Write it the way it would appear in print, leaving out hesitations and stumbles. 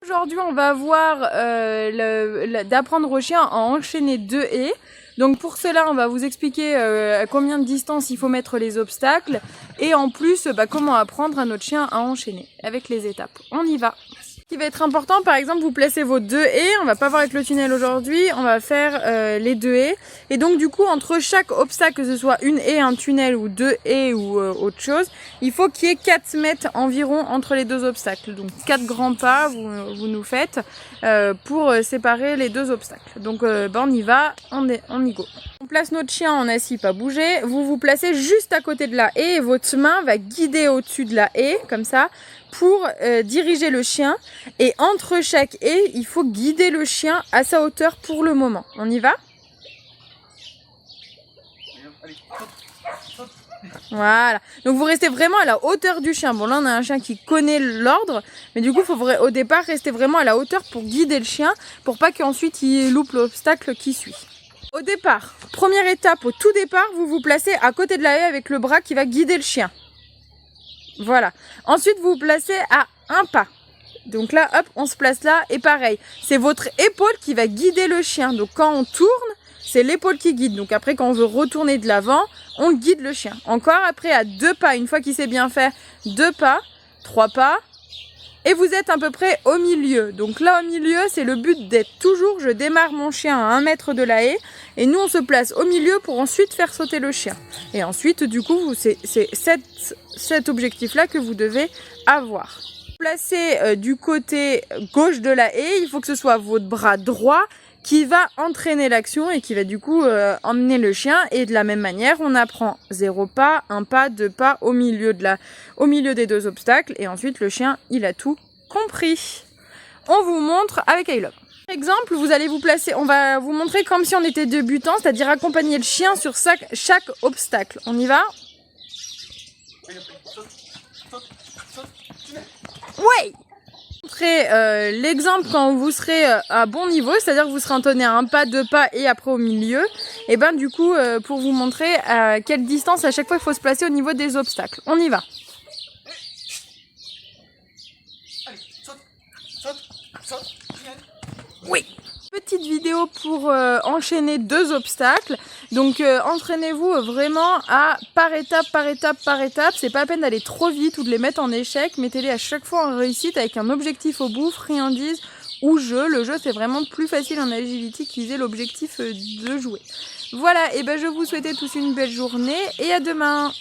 Aujourd'hui, on va voir d'apprendre au chien à enchaîner 2 haies. Donc pour cela, on va vous expliquer à combien de distance il faut mettre les obstacles et en plus comment apprendre à notre chien à enchaîner avec les étapes. On y va. Ce qui va être important, par exemple, vous placez vos 2 haies. On va pas voir avec le tunnel aujourd'hui, on va faire les 2 haies. Et donc du coup, entre chaque obstacle, que ce soit une haie, un tunnel ou 2 haies ou autre chose, il faut qu'il y ait 4 mètres environ entre les 2 obstacles. Donc 4 grands pas, vous nous faites pour séparer les 2 obstacles. Donc on y va, on y go. On place notre chien en assis, pas bouger. Vous vous placez juste à côté de la haie et votre main va guider au-dessus de la haie, comme ça, pour diriger le chien. Et entre chaque haie, il faut guider le chien à sa hauteur pour le moment. On y va ? Voilà, donc vous restez vraiment à la hauteur du chien. Bon là on a un chien qui connaît l'ordre, mais du coup il faut au départ rester vraiment à la hauteur pour guider le chien, pour pas qu'ensuite il loupe l'obstacle qui suit. Au départ, première étape, au tout départ, vous vous placez à côté de la haie avec le bras qui va guider le chien. Voilà, ensuite vous vous placez à un pas. Donc là, hop, on se place là et pareil, c'est votre épaule qui va guider le chien. Donc quand on tourne, c'est l'épaule qui guide. Donc après, quand on veut retourner de l'avant, on guide le chien. Encore après, à 2 pas, une fois qu'il s'est bien fait, 2 pas, 3 pas. Et vous êtes à peu près au milieu. Donc là, au milieu, c'est le but d'être toujours, je démarre mon chien à 1 mètre de la haie. Et nous, on se place au milieu pour ensuite faire sauter le chien. Et ensuite, du coup, c'est cet objectif-là que vous devez avoir. Placez du côté gauche de la haie, il faut que ce soit votre bras droit qui va entraîner l'action et qui va du coup emmener le chien. Et de la même manière, on apprend 0 pas, 1 pas, 2 pas au milieu des 2 obstacles. Et ensuite, le chien, il a tout compris. On vous montre avec I Love. Par exemple, vous allez vous placer, on va vous montrer comme si on était débutant, c'est-à-dire accompagner le chien sur chaque obstacle. On y va ? Ouais! L'exemple quand vous serez à bon niveau, c'est-à-dire que vous serez entonné à 1 pas, 2 pas et après au milieu, et ben du coup pour vous montrer à quelle distance à chaque fois il faut se placer au niveau des obstacles. On y va. Oui. Petite vidéo pour enchaîner 2 obstacles. Donc entraînez-vous vraiment à par étape. C'est pas la peine d'aller trop vite ou de les mettre en échec. Mettez-les à chaque fois en réussite avec un objectif au bout, friandise ou jeu. Le jeu c'est vraiment plus facile en agility qu'utiliser l'objectif de jouer. Voilà, et ben je vous souhaite tous une belle journée et à demain.